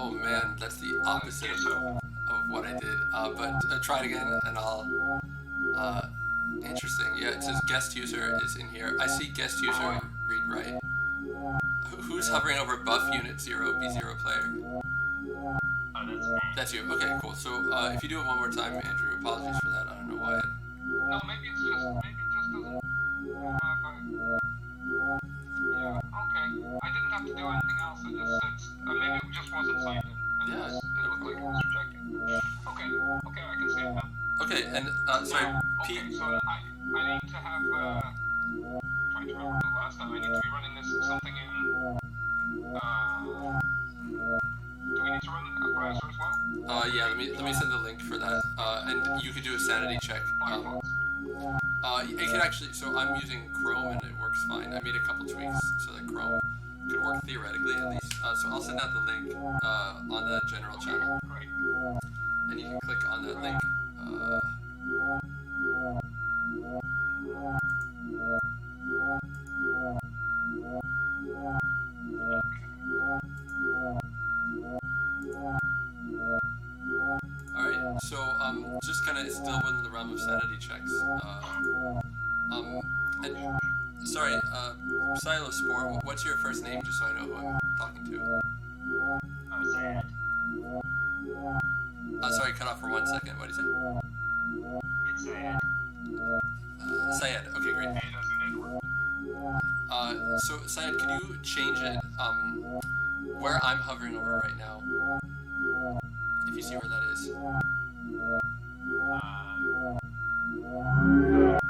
Oh man, that's the opposite of what I did. But try it again, and I'll. Interesting. Yeah, it says guest user is in here. I see guest user read write. Who's hovering over buff unit 0 B0 player? Oh, that's me. That's you. Okay, cool. So if you do it one more time, Andrew, apologies for that. I don't know why. No, maybe it just doesn't have a... Yeah, okay. I didn't have to do anything else. I just said... maybe it just wasn't signed in. And Yeah. it looked like it was rejected. Okay, I can see it now. Okay, and sorry, Okay, Pete. so I need to have... trying to remember the last time. I need to be running this something in... do we need to run a browser as well? Yeah. Let me send the link for that. And you could do a sanity check. It can actually. So I'm using Chrome and it works fine. I made a couple tweaks so that Chrome could work theoretically at least. So I'll send out the link on the general channel. Great. And you can click on that link. Alright, so just kind of still within the realm of sanity checks. And sorry, Silospore, what's your first name just so I know who I'm talking to? Syed. Sorry, cut off for 1 second. What did you say? It's Syed. Syed. Okay, great. And as in Edward. So Syed, can you change it? Where I'm hovering over right now, if you see where that is.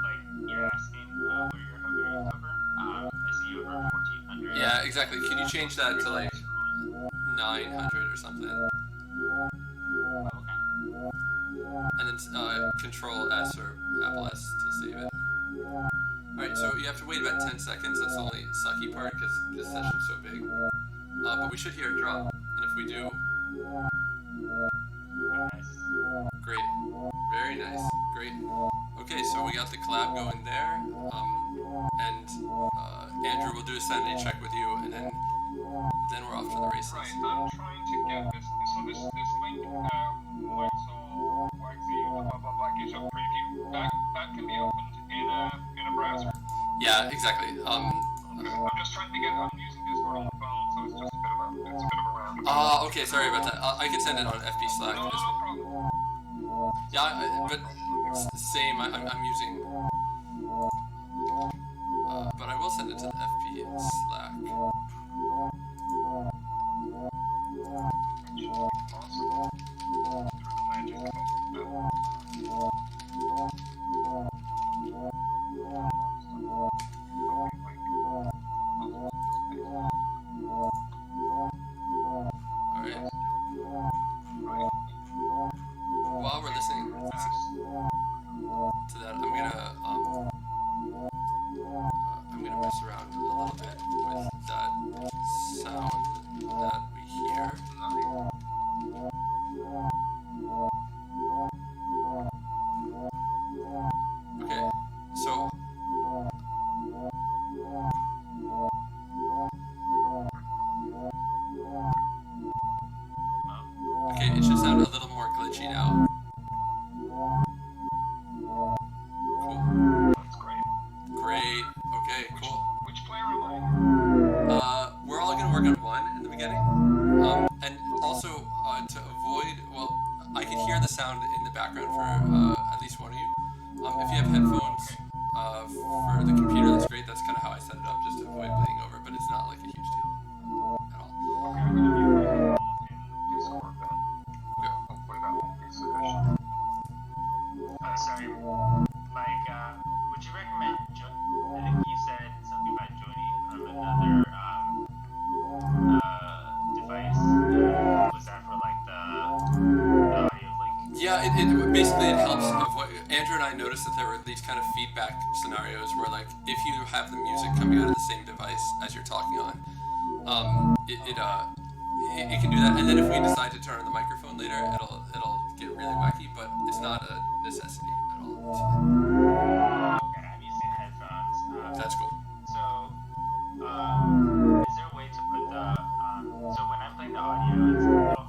Like you're asking where you're hovering over. I see you over 1400. Yeah, exactly. Can you change that to like 900 or something? Okay. And then Control S or Apple S to save it. Alright, so you have to wait about 10 seconds. That's the only sucky part because this session's so big. But we should hear a drop. And if we do... Nice. Great. Very nice. Great. Okay, so we got the collab going there. And Andrew will do a sanity check with you, and then we're off to the races. Right, I'm trying to get this. So this link, Waxy, blah blah blah, GitHub preview. That can be opened in a browser. Yeah, exactly. Okay. I'm just trying to get. I'm using Discord on the phone, so it's just a bit of a round. Okay, sorry about that. I could send it on FB Slack. No problem. Yeah, but same. I'm using. But I will send it to the FB Slack. Possible. Through the magic of Alright. While we're listening to that, I'm gonna mess around a little bit with that sound that we hear. Okay, so okay, it should sound a little more glitchy now. Cool. That's great. Great. Okay, cool. Which player am I? We're all gonna work on one in the beginning. And also, to avoid, well, I can hear the sound in the background for at least one of you. If you have headphones for the computer, that's great. That's kind of how I set it up, just to avoid bleeding over, but it's not like a huge deal at all. Okay, I'm gonna mute my phone in Discord then. Okay. Hopefully that won't be sufficient. Sorry, like, would you recommend, I think you said something about joining from another, device. Was that for, like, the audio link? Yeah, it basically it helps avoid. Andrew and I noticed that there were these kind of feedback scenarios where, like, if you have the music coming out of the same device as you're talking on, it can do that. And then if we decide to turn on the microphone later, it'll get really wacky. But it's not a necessity at all. It's fine. Okay, I'm using headphones. That's cool. So, is there a way to put the, so when I'm playing the audio, it's a little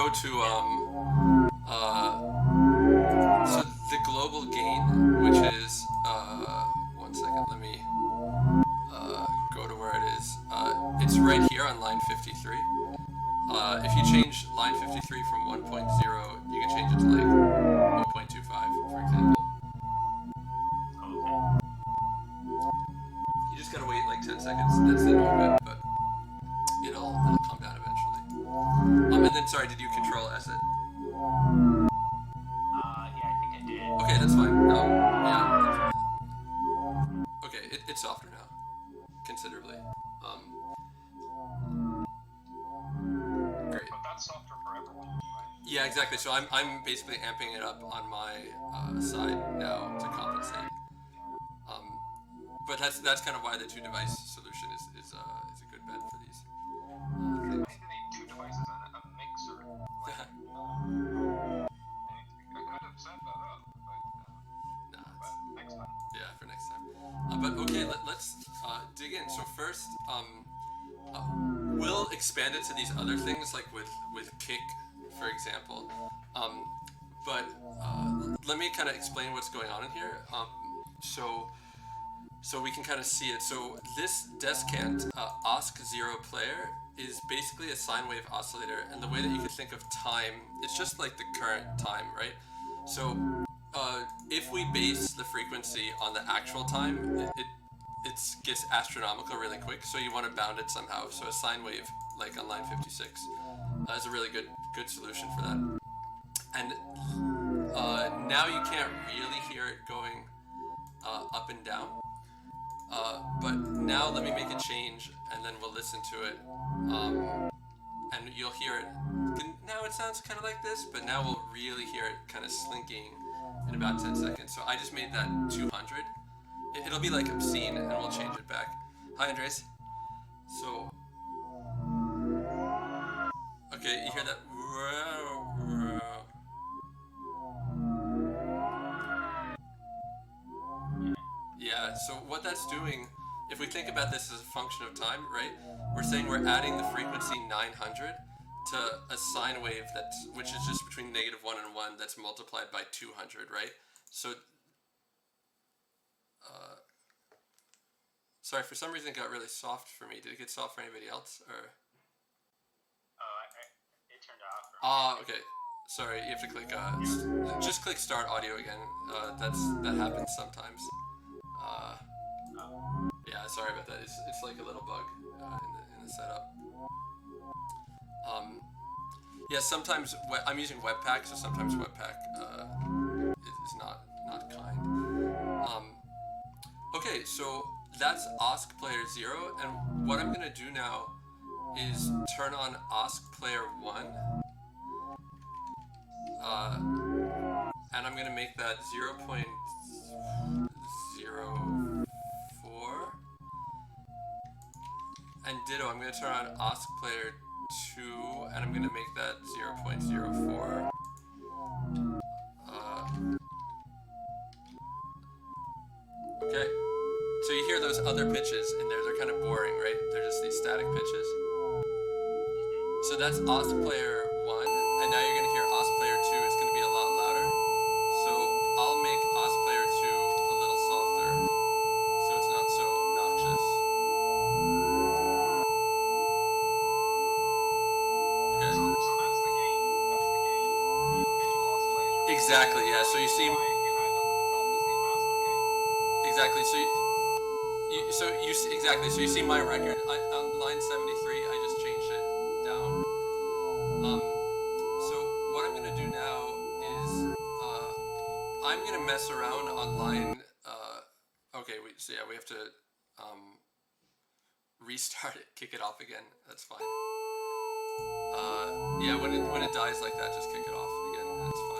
go to so the global gain, which is one second, let me go to where it is. It's right here on line 53. If you change line 53 from 1.0, you can change it to like 1.25, for example. Okay. You just gotta wait like 10 seconds. That's the normal bit, but it'll calm down eventually. And then, sorry, did you control S it? Yeah, I think I did. Okay, that's fine. Yeah. Okay, it's softer now, considerably. Great. But that's softer for everyone, right? Yeah, exactly. So I'm basically amping it up on my side now to compensate. But that's kind of why the two device solution is a good bet for these things. I need two devices and a mixer. I could have set that up, but next time. Yeah, for next time. But okay, let's dig in. So first, we'll expand it to these other things, like with kick, for example. But let me kind of explain what's going on in here. So we can kind of see it. So this Descant OSC0 player is basically a sine wave oscillator, and the way that you can think of time, it's just like the current time, right? So if we base the frequency on the actual time, it gets astronomical really quick, so you want to bound it somehow. So a sine wave, like on line 56, is a really good solution for that. And now you can't really hear it going up and down. But now let me make a change, and then we'll listen to it, and you'll hear it. Now it sounds kind of like this, but now we'll really hear it kind of slinking in about 10 seconds. So I just made that 200. It'll be like obscene, and we'll change it back. Hi, Andres. So, okay, you hear that? Yeah, so what that's doing, if we think about this as a function of time, right? We're saying we're adding the frequency 900 to a sine wave which is just between -1 and 1 that's multiplied by 200, right? So, sorry, for some reason it got really soft for me. Did it get soft for anybody else, or? It turned off for me. Okay. Sorry, you have to click, just click start audio again. That happens sometimes. Yeah, sorry about that. It's like a little bug in the setup. Yeah, sometimes I'm using Webpack, so sometimes Webpack is not kind. Okay, so that's OSC Player 0, and what I'm gonna do now is turn on OSC Player 1, and I'm gonna make that 0.04. And ditto, I'm going to turn on OSC Player 2, and I'm going to make that 0.04. Okay, so you hear those other pitches in there, they're kind of boring, right? They're just these static pitches. So that's OSC Player 1, and now you're going to hear OSC Player 2, it's going to be a lot louder. So I'll make OSC Player 2 a little softer, so it's not so obnoxious. Exactly, yeah. So you see, exactly. So you see exactly. So you see my record on line 73. I just changed it down. So what I'm gonna do now is I'm gonna mess around on line. Okay, so yeah, we have to restart it, kick it off again. That's fine. Yeah, when it dies like that, just kick it off again. That's fine.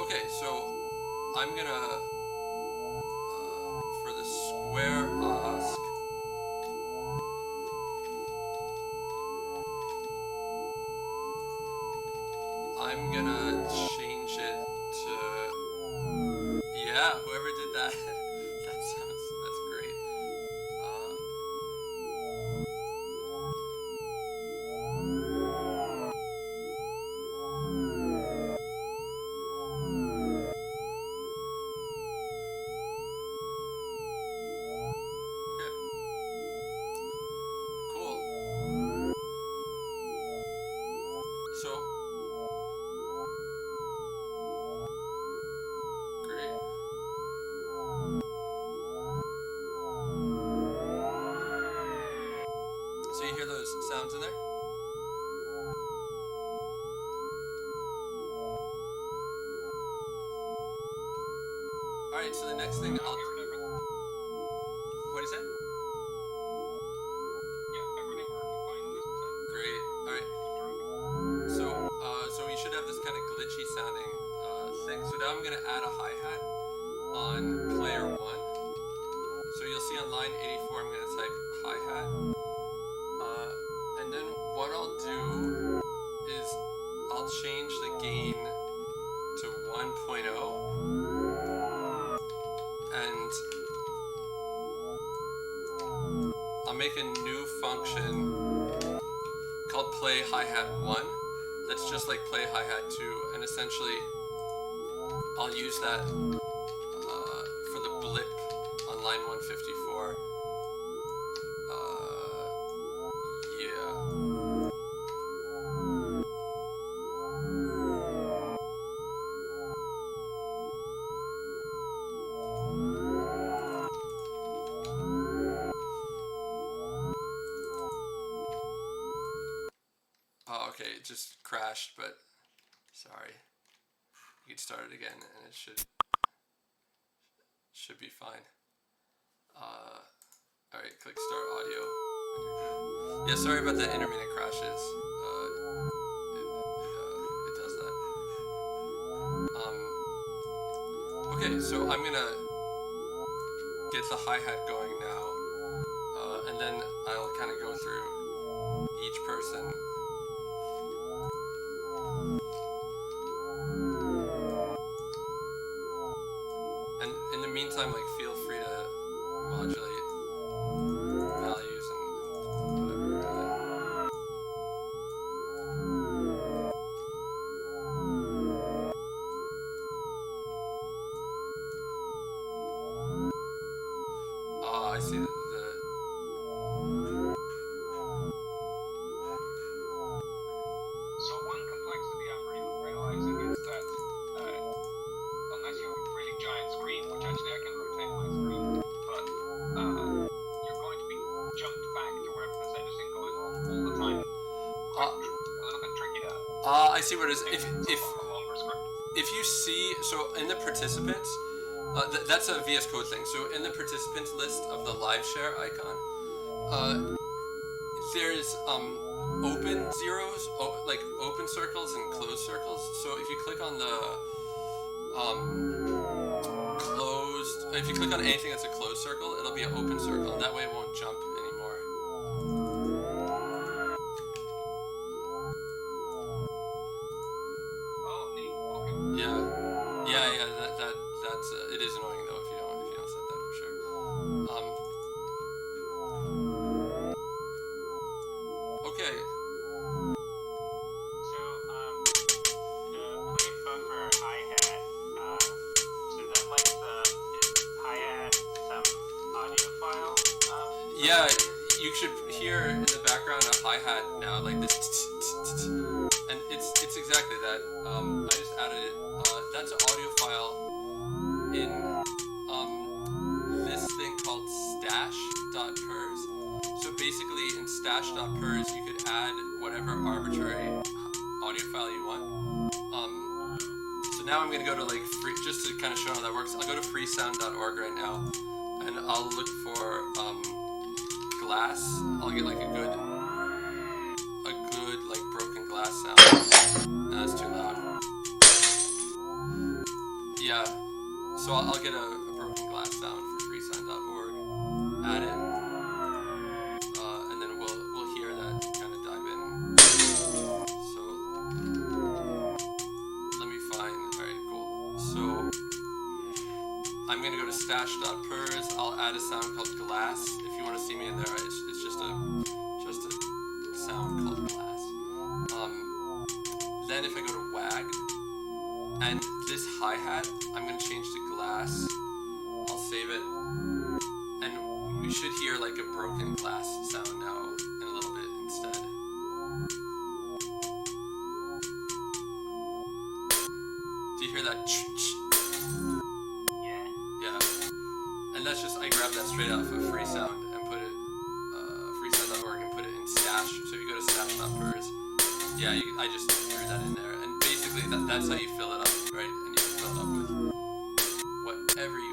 Okay, so I'm gonna for the square OSC, I'm gonna change it to, yeah, whoever did that, that's great. Alright, so the next thing I'll... What is that? Yeah, everything working fine this time. Great. Alright. So we should have this kind of glitchy sounding thing. So now I'm going to add a hi-hat on player 1. So you'll see on line 84 I'm going to type hi-hat. And then what I'll do is I'll change the gain to 1.0. And I'll make a new function called play hi-hat 1 that's just like play hi-hat 2, and essentially I'll use that for the blip on line 154. Yeah. Oh, okay, it just crashed, but sorry. You can start it again, and it should be fine. All right, click start audio. Yeah, sorry about the intermittent crashes. It does that. Okay, so I'm gonna get the hi-hat going now, and then I'll kind of go through each person. And in the meantime, like, feel free to modulate values and whatever. I see the So one complexity I'm realizing is that unless you have a really giant screen, which actually I can rotate my screen, but you're going to be jumped back to wherever there's anything going on all the time. A little bit tricky to... I see what it is. If a longer script. if you see, so in the participants, that's a VS Code thing. So in the participants list of the live share icon, there's open zeros, like open circles and closed circles. So if you click on the closed, if you click on anything that's a closed circle, it'll be an open circle, and that way it won't jump anymore. Oh, neat. Okay. Yeah. That's it is annoying though if you don't set that for sure. Okay. So, the play buffer hi-hat, so that like is hi-hat some audio file? Yeah, you should hear in the background a hi-hat now, like this, and it's exactly that. I just added it. That's an audio file in this thing called stash.pers. So basically in stash.pers you could add whatever arbitrary audio file you want. So now I'm going to go to like free, just to kind of show how that works, I'll go to freesound.org right now and I'll look for glass. I'll get like a good like broken glass sound. No, that's too loud. Yeah, so I'll get a broken glass sound for freesound.org, add it, and then we'll hear that kind of dive in. So let me find. All right, cool. So I'm gonna go to stash.pers. I'll add a sound called glass. If you want to see me in there, it's just a sound called glass. Then if I go to WAG, and this hi-hat, I'm going to change to glass. I'll save it. And you should hear like a broken glass sound now in a little bit instead. Do you hear that? Yeah. Yeah. And that's just, I grabbed that straight off of Freesound and put it, freesound.org, and put it in Stash. So if you go to stash.pers, yeah, I just threw that in there. And basically that's how you fill it up, right? And you can fill it up with whatever you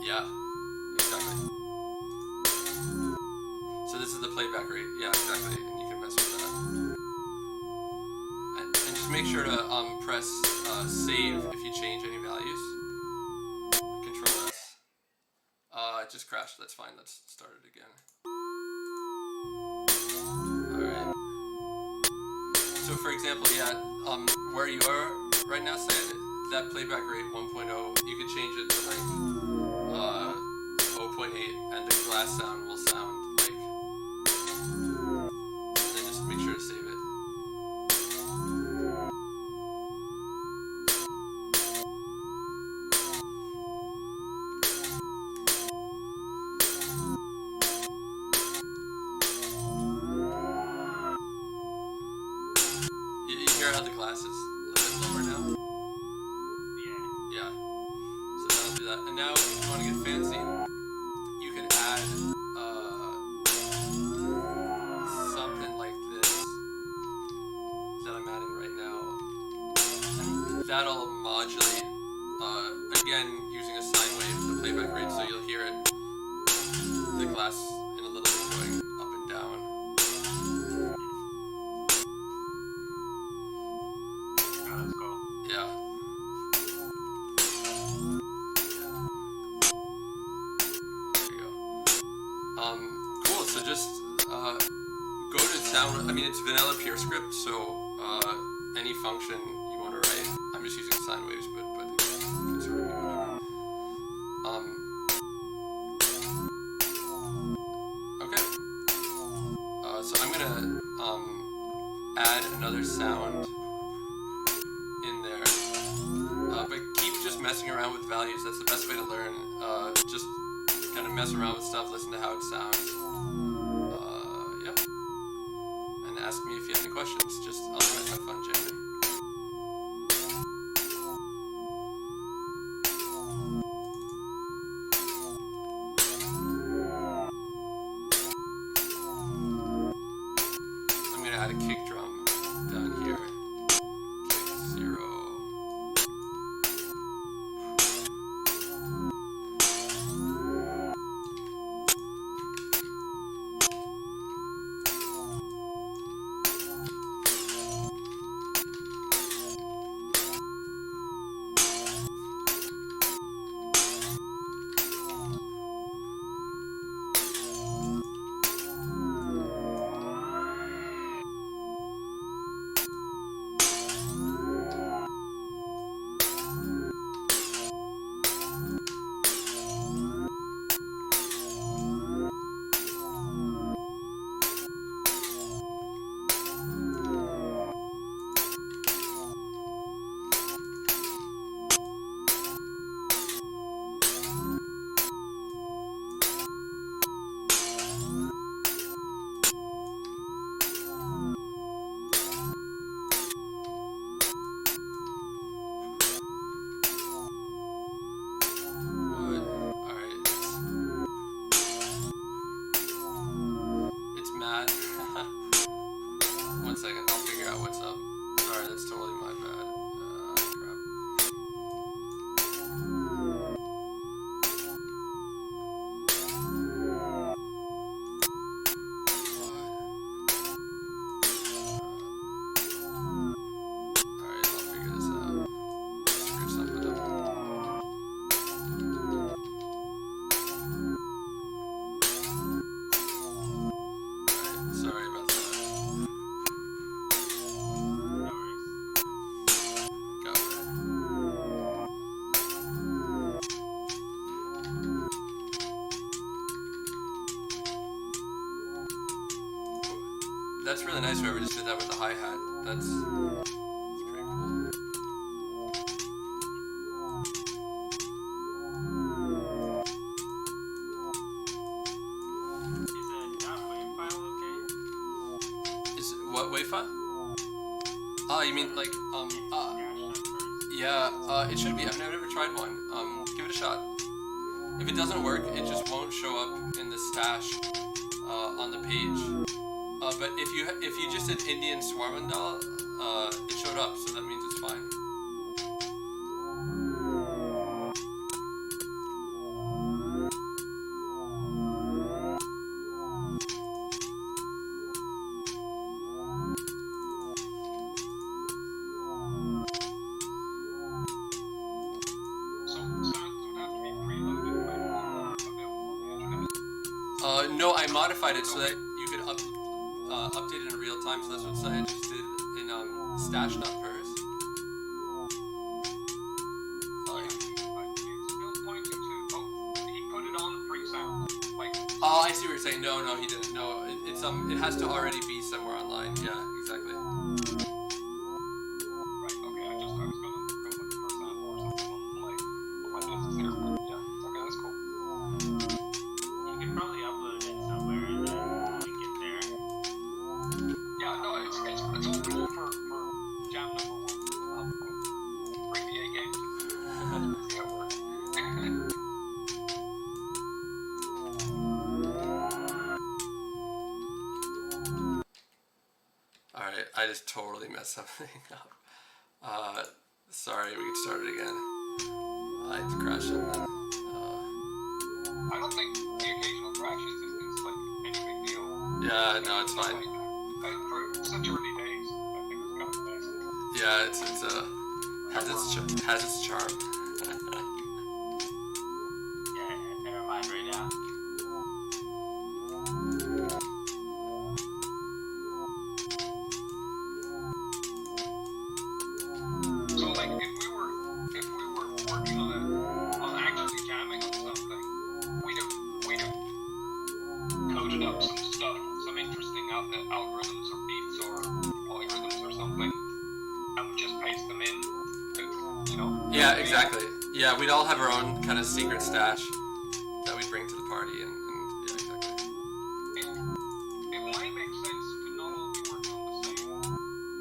Yeah, exactly. So this is the playback rate. Yeah, exactly. And you can mess with that. And just make sure to press save if you change any values. Control S. It just crashed. That's fine. Let's start it again. Alright. So for example, yeah, where you are right now, say that playback rate 1.0, you could change it to like 0.8 and the glass sound will sound like, and then just make sure to save it. You hear how the glass is a little bit lower now? Yeah. Yeah. So that'll do that. And now, if you want to get fancy, you can add something like this that I'm adding right now. And that'll modulate, again, using a sine wave, the playback rate, so you'll hear it, the glass in a little bit going up and down. Oh, that's cool. Yeah. There you go. Cool. So just go to sound. I mean, it's vanilla pure script, so any function you want to write. I'm just using sine waves, but it can sort of be whatever. Okay. So I'm gonna add another sound in there, but keep just messing around with values. That's the best way to learn. Just kind of mess around with stuff, listen to how it sounds. Yep. And ask me if you have any questions. Just otherwise have fun, Jamie. I'm gonna add a kick drum down here. Kick 0. One second, I'll figure out what's up. Sorry, that's totally my bad. Crap. Alright, I'll figure this out. Screw something up. Alright, sorry about that. No worries. Got it. That's really nice whoever just did that with the hi-hat. That's pretty cool. Is the .wave file okay? Is what wave file? Oh, you mean like Dash numbers? yeah, it should be. I've never tried one. Give it a shot. If it doesn't work, it just won't show up in the stash on the page. But if you just did Indian Swarmandal, it showed up, so that means it's fine. No, I modified it so that you could update it in real time. So that's what I just did in Stash Not Purse. It's still pointing to. Oh, he put it on free sound. Like. Oh, I see what you're saying. No, he didn't. No, it's it has to already be somewhere online. Yeah, exactly. Right. Okay. I was gonna go looking for a sample or something on like what my notes is there. But yeah. Okay, that's cool. You could probably upload it somewhere and then link it there. Yeah. No, it's all cool for jam number 1. Bring the A game to see how it works. Alright, I just totally messed something up. Sorry, we can start it again. I had to crash something. I don't think the occasional crashes is like any big deal. Yeah, no, it's fine. Like, for such early days, I think it's kind of amazing. Yeah, it's has its charm. Yeah, never mind right now. So like if we were working on actually jamming on something, we'd have coded up some stuff, some interesting algorithms or beats or polyrhythms or something, and we just paste them in. You know? Yeah, exactly. Yeah, we'd all have our own kind of secret stash that we'd bring to the party, and yeah, exactly. It might make sense to not all be working on the same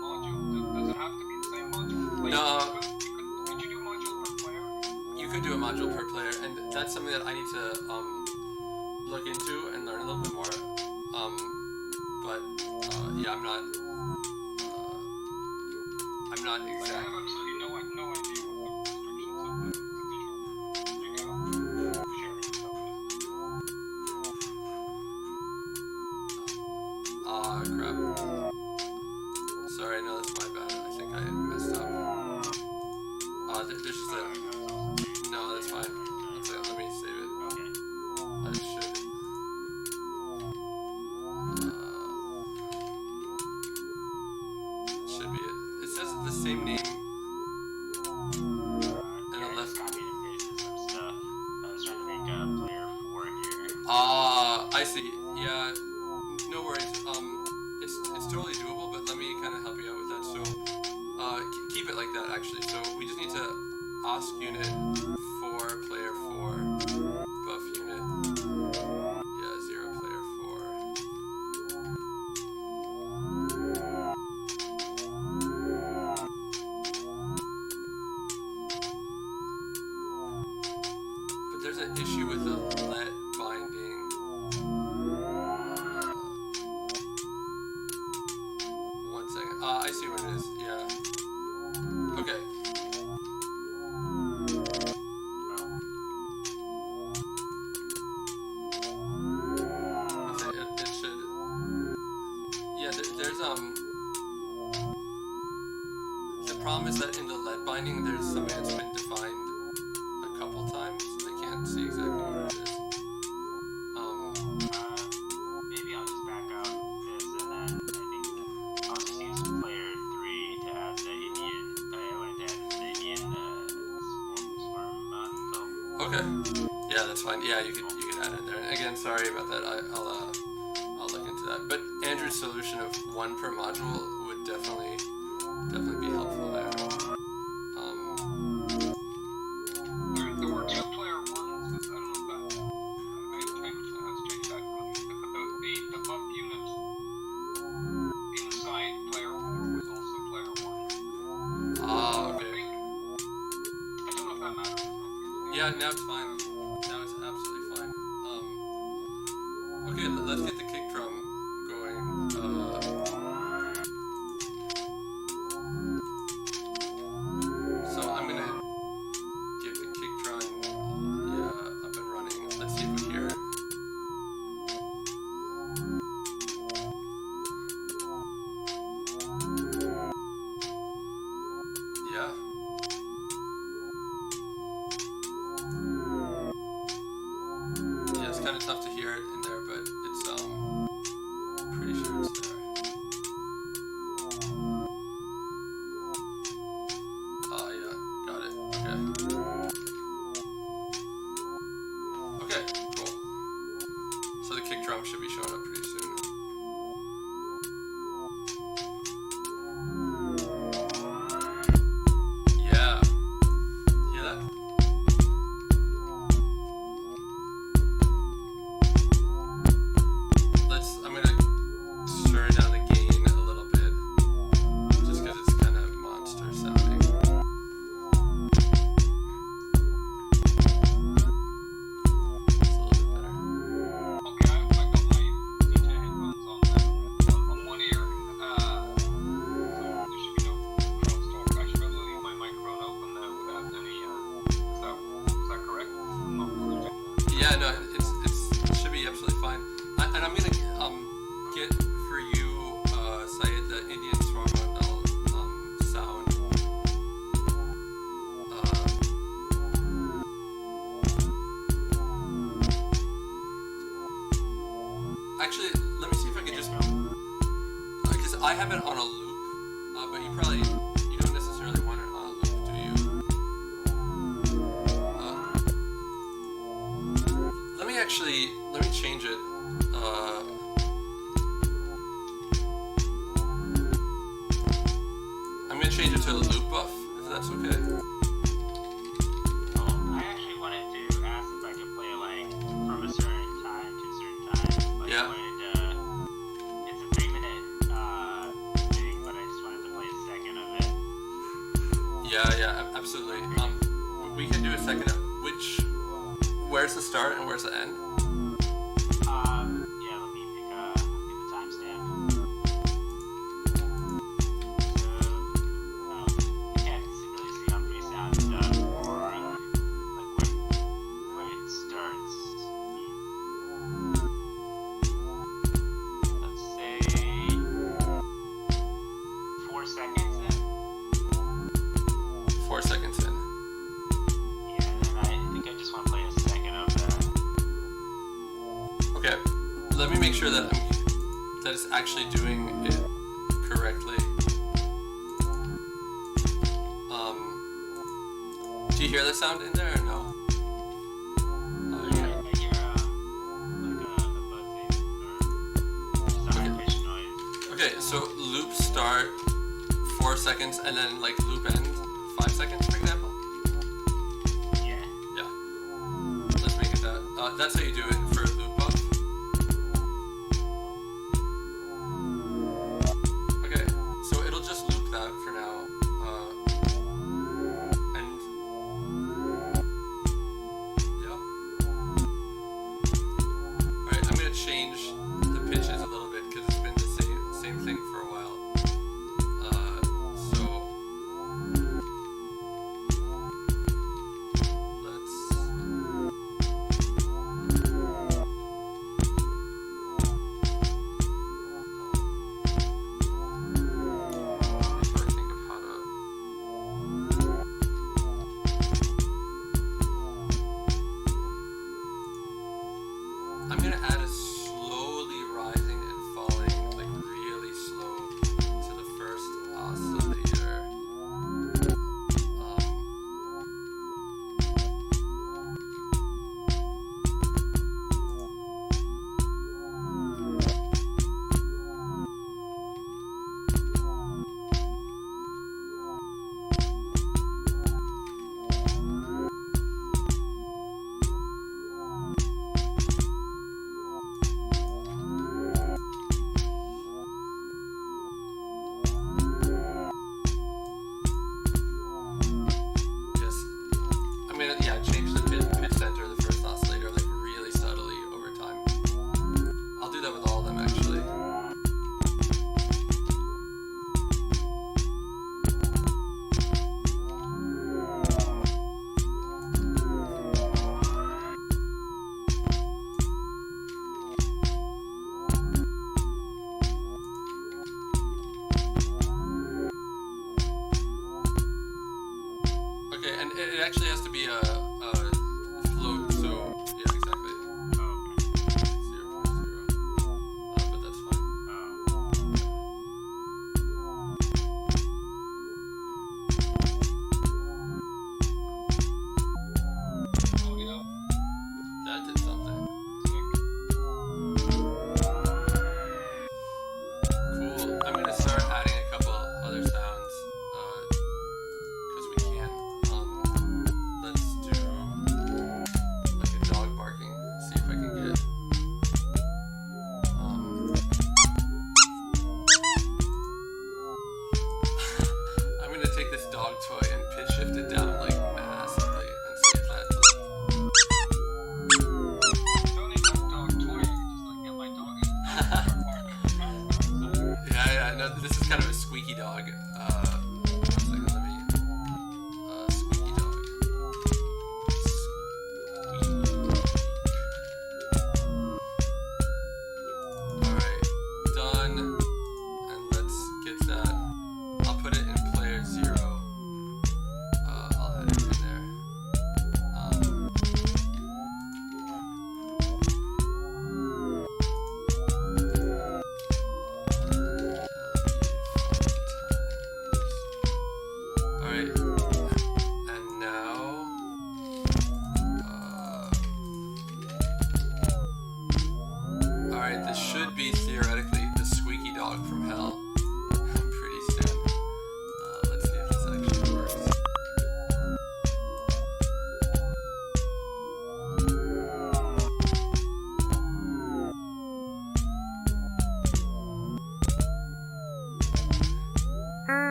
module. Does it have to be the same module? Like, No. Could you do module per player? You could do a module per player, and that's something that I need to look into and learn a little bit more. But yeah, I'm not Like, I exact. have absolutely no idea what the restrictions of the visual sharing stuff is. Crap. Sorry, no, that's my bad. I think I messed up. There's just a. No, that's fine. Let me save it. Okay. I should. Should be it. It says the same name. Yeah, the left- just copied and pasted some stuff. I was trying to make a player 4 here. I see. Yeah, no worries. It's totally doable, but let me kind of help you out with that. So, keep it like that actually. So we just need to ask unit 4 player 4 buff unit. Yeah, 0 player 4. But there's an issue with the let binding. One second. I see what it is. Yeah. Okay. It should. Yeah. There's The problem is that in the let binding, there's something that's been defined a couple times. I can't see exactly what it is. Maybe I'll just back out this and then I think I'll just use player 3 to add the Indian. I wanted to add the Indian swarm info. Okay. Yeah, that's fine. Yeah, you could add it there. And again, sorry about that. I'll look into that. But Andrew's solution of 1 per module would definitely be helpful there. There were 2 player ones. I don't know if that I may have changed that. The buff unit inside player 4 was also player 1. Okay. I don't know if that matters. Yeah, now it's fine. Now it's absolutely fine. Okay, let's get the kick drum going. So I'm gonna get the kick drum up and running. Let's see if we hear it. Yeah. Yeah, it's kind of tough to hear it in there, but Actually, let me see if I can just, because I have it on a loop, but you don't necessarily want it on a loop, do you? Let me change it. I'm gonna change it to a loop buff, if that's okay. Oh, I actually wanted to ask if I could play like from a certain time to a certain time. Like, Yeah. It's a 3-minute thing, but I just wanted to play a second of it. Yeah, absolutely. We can do a second. Where's the start and where's the end? Yeah, let me pick I'll give the timestamp. You can't really see on freesound stuff or like where it starts. Let's say 4 seconds in. 4 seconds in. Yeah, and I think I just want to play a second of that. Okay, let me make sure that it's actually doing it correctly. Do you hear the sound in there or no? Yeah. I hear like a buzzing or some high-pitched noise. Okay, so loop start 4 seconds and then like loop end 5 seconds, for example. Yeah. Yeah. Let's make it that. That's how you do it for a loop buff. Okay, so it'll just loop that for now. And yeah. Alright, I'm gonna change the pitches a little bit because it's been the same thing for a while. So let's try to think of how to. I'm gonna add a slowly rising and falling, like really slow, to the first oscillator.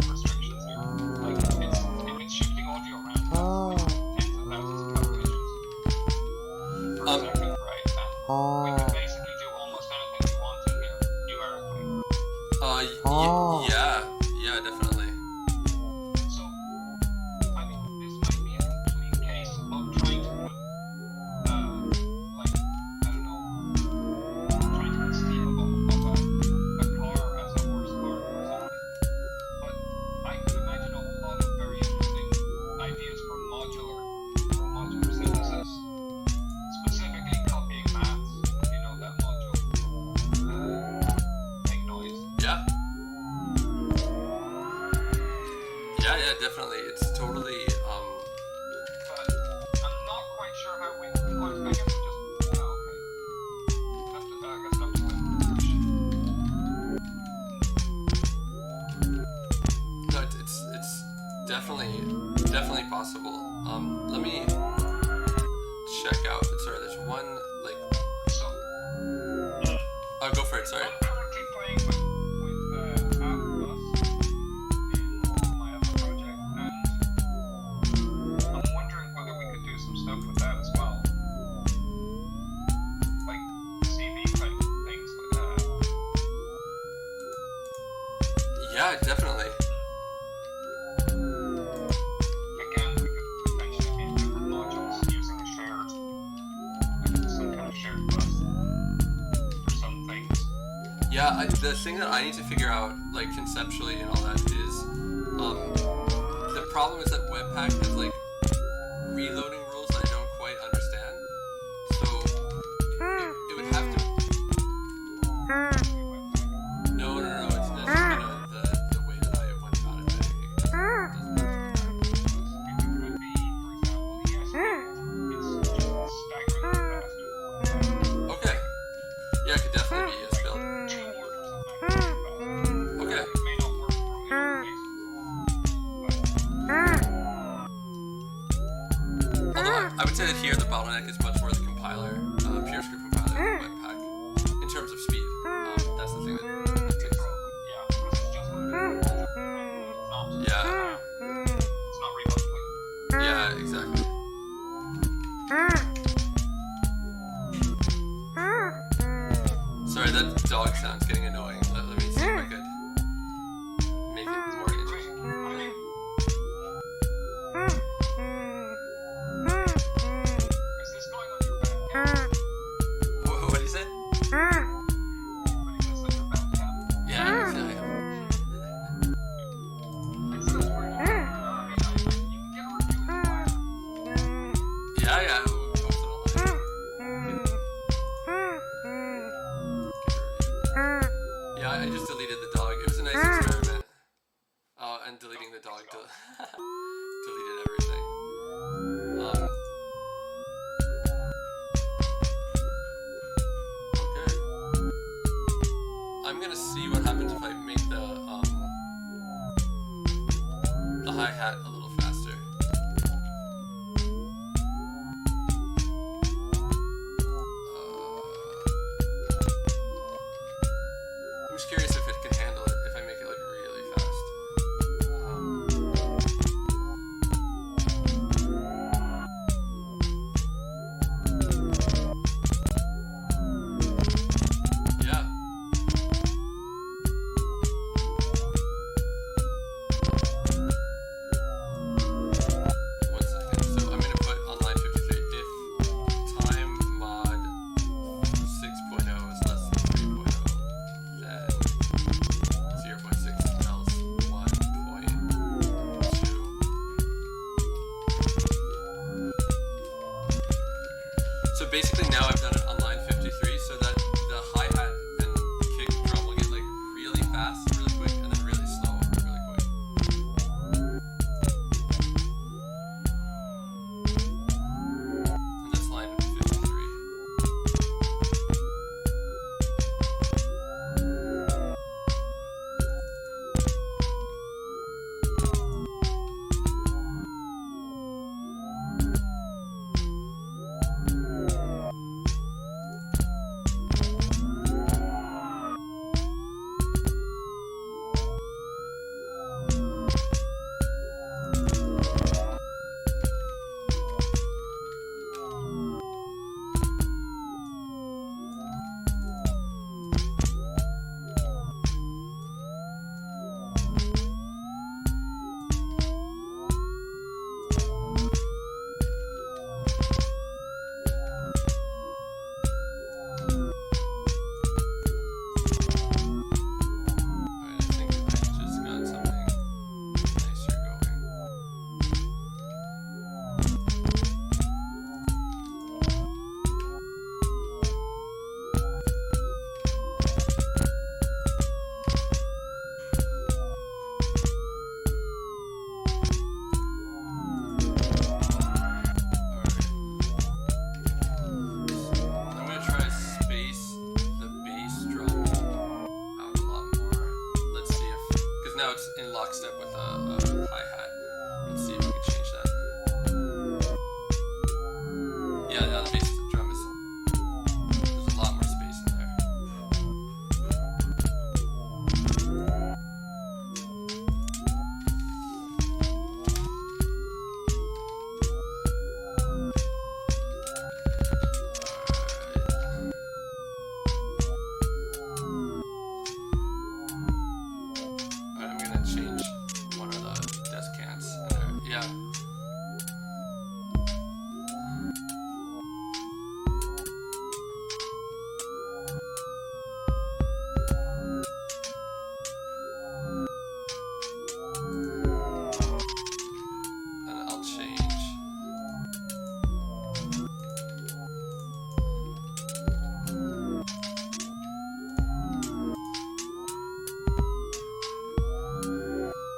restrictions here. Like, if it's shifting audio around, that's like tens of thousands of calculations per second, right? And we can basically do almost anything we want in here numerically. Yeah, definitely. So, I mean, this might be a complete case of trying to put, like, I don't know, trying to conceive of a car as a horse car or something. But I could imagine a lot of very interesting ideas for modular synthesis, specifically copying maths, you know, that module, make noise. Yeah, definitely. It's totally, But I'm not quite sure how we. I guess we just. Oh, okay. I guess I'm just no, it's definitely possible. Let me check out, sorry, there's one, like, So, oh, go for it, sorry. I'm currently playing with Atlas in my other project, and I'm wondering whether we could do some stuff with that as well. Like CV type things with that. Yeah, definitely. Again, we could potentially be different modules using some kind of shared bus for some things. Yeah, the thing that I need to figure out, like, conceptually and all that is, the problem is that Webpack has, like, reloading rules that I don't quite understand. So, it would have to... No, it's just kind of the way that I went about it. It doesn't It could be, for example, the S build is just staggeringly faster. Okay. Yeah, it could definitely be ES build. 2 orders of magnitude faster. Okay. It may not work for me on basis. Although I would say that here the bottleneck is much more the compiler, PureScript compiler, Webpack, in terms of speed. That's the thing that takes. Yeah, because it's just limited. It's not. Yeah. It's not rebuttably. Yeah, exactly. Sorry, that dog sound's getting annoying. Let me see if I could make it more interesting. Is this going on your Bandcamp? What did you say? Putting this on your Bandcamp? Yeah, exactly. It says where you can. I mean, you can get a review in the wire. Yeah, we'll post it online. Yeah, I just deleted the dog. It was a nice experiment. And deleting the dog deleted everything. Okay. I'm gonna see what happens if I make the hi-hat a little faster. I'm just curious if it can handle it, if I make it like really fast. Yeah. One second. So I'm gonna put on line 53 if time mod 6.0 is less than 3.0, then 0.6 else 1.2. So basically now I've done it on line 53 so that the hi-hat and kick drum will get like really fast, really quick, and then really slow, really quick. And that's line 53. now it's in lockstep with a hi-hat. Let's see if we can change that. Yeah, now the bass drum is, there's a lot more space in there. Alright, I'm gonna change one of the descants in there. Yeah. And I'll change.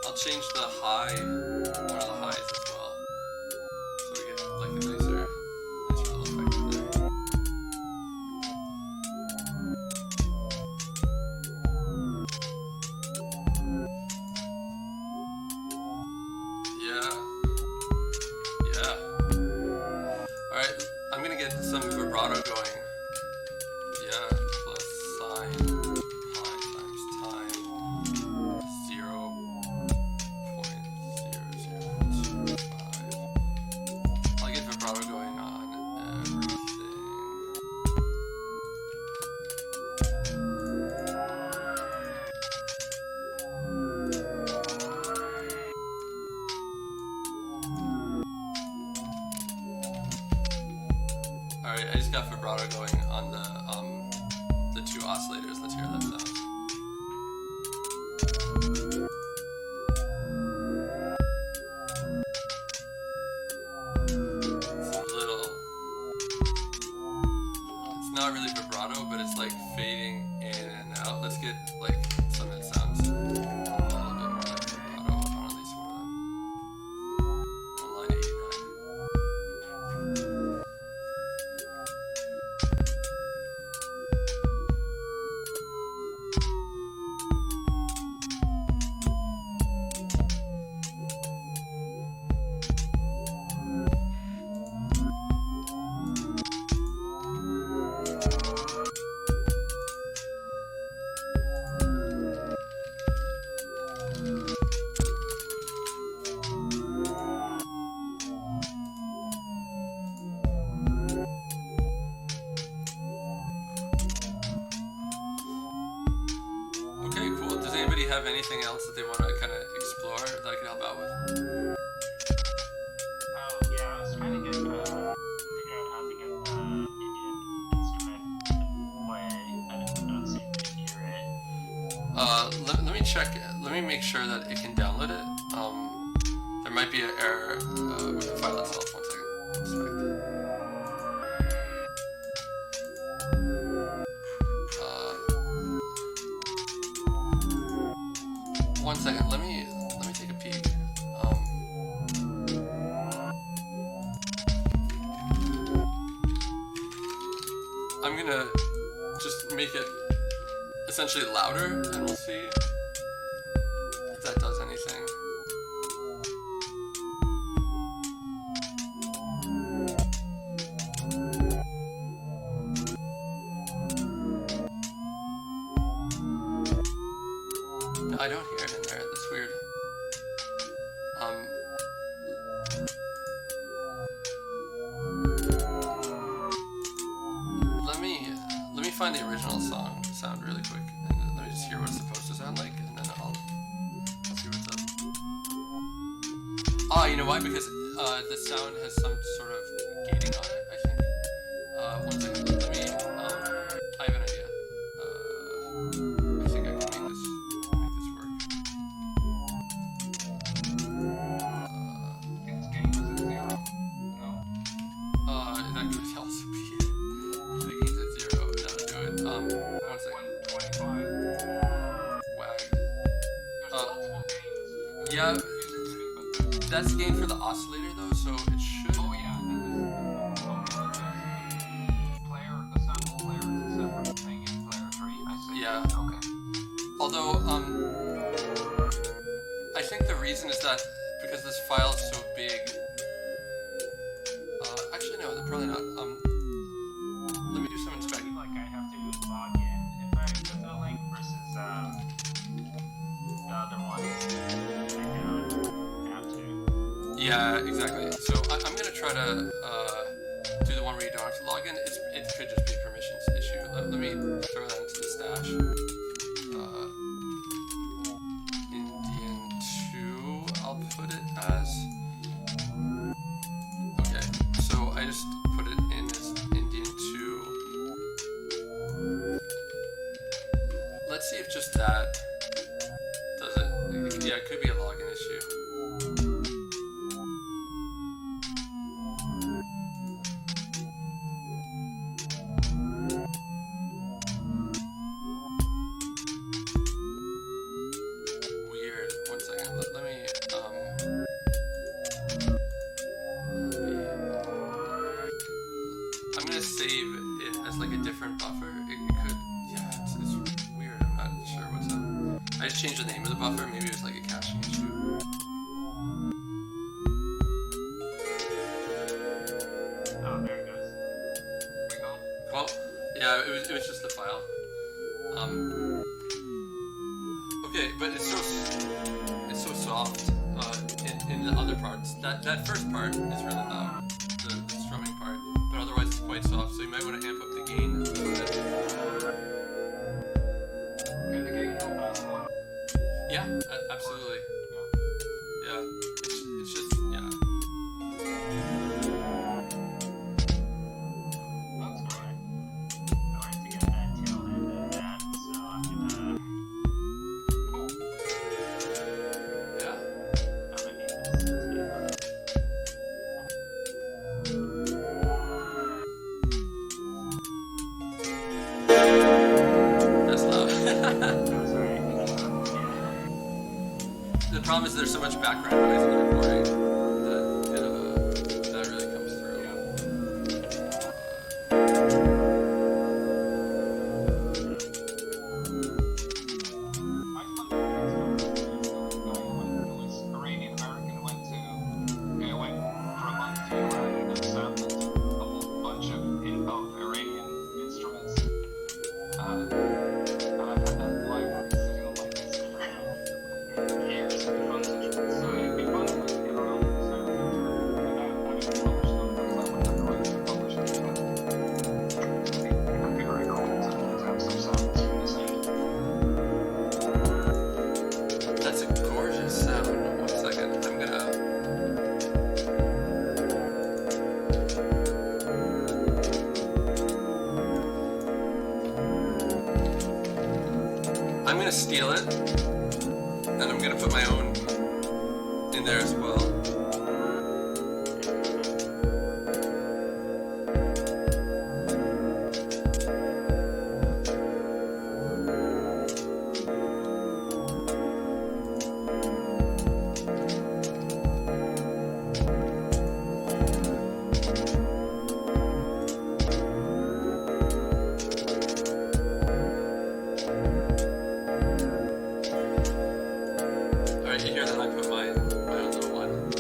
I'll change the high, one of the highs as well, so we get like a nicer little effect in there. Yeah. Yeah. Alright, I'm gonna get some vibrato going. Yeah, plus sine pi times time 0.0025. I'll get vibrato going on everything. Alright, I just got vibrato going on the two oscillators. Let's hear that sound. It's a little, it's not really vibrato, but it's like fading in and out. Let's get like something that sounds a little bit more like vibrato on at least one of them. On line 89. Okay, cool. Does anybody have anything else that they want to kind of explore that I can help out with? Oh, yeah, I was trying to figure out how to get the Indian instrument to play. I don't seem to hear it. Let me check. Let me make sure that it can download it. There might be an error with the file itself. One second. Inspect. One second. Let me take a peek. I'm gonna just make it essentially louder, and we'll see if that does anything. No, I don't hear it in there. That's weird. Let me find the original sound really quick, and let me just hear what it's supposed to sound like, and then I'll see what's up. Ah, you know why? Because the sound has some sort of gating on it, I think. One second. Let me. I have an idea. I think I can make this work. Its gain was at 0. No? That could also be it. The gain's at 0. That'll do it. One second. 125. Wag. There's multiple gains. Yeah, that's gain for the oscillator though, so it should. Oh yeah, that is. Player, the sample player is a separate thing in player 3. I see. Yeah. Okay. Although, think the reason is that because this file is so big. Actually, no, they're probably not. Let me do some I inspecting. feel like I have to log in if I go to the link versus the other ones. I don't have to. Yeah, exactly. So I'm gonna try to do the one where you don't have to log in. It could just be a permissions issue. Let me throw that into the stash. Indian 2, I'll put it as. Okay, so I just put it in as Indian 2. Let's see if just that does it. Yeah, it could be a login issue. Weird. One second. Let me I'm gonna save it as like a different buffer. It could, yeah, it's weird. I'm not sure what's up. I just changed the name of the buffer. Maybe it was like a caching issue. Oh, there it goes. We go. Well, yeah, it was just the file. Okay, but it's so soft in the other parts. That first part is really loud, the strumming part, but otherwise it's quite soft. So you might want to amp up the gain a little bit. Can the game go past 1? Yeah, absolutely. Yeah, it's just yeah. That's great. I wanted to get that tail end of that, so I'm gonna. Yeah. I'm gonna need this to That's loud. Oh, sorry. The problem is there's so much background noise in the recording that really comes through. I thought it was Iranian American went for a month to Iran and sampled a whole bunch of Iranian instruments. And I've had that library sitting on my desk for years. It'd be fun to get around the sound without having to publish them, because I wouldn't have the rights to publish them. But it would be very cool to have some sounds from this end. That's a gorgeous sound. One second, I'm gonna. I'm gonna steal it, and I'm gonna put my own in there as well. Alright, you hear that I put my own little one.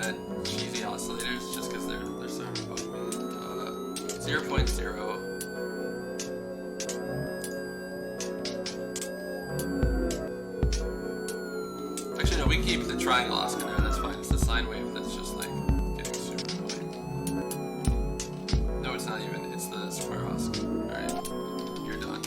kind of cheesy oscillators just because they're so above me. 0.0. Actually, no, we keep the triangle oscillator. That's fine. It's the sine wave that's just like getting super annoying. No, it's not even. It's the square oscillator. All right, you're done.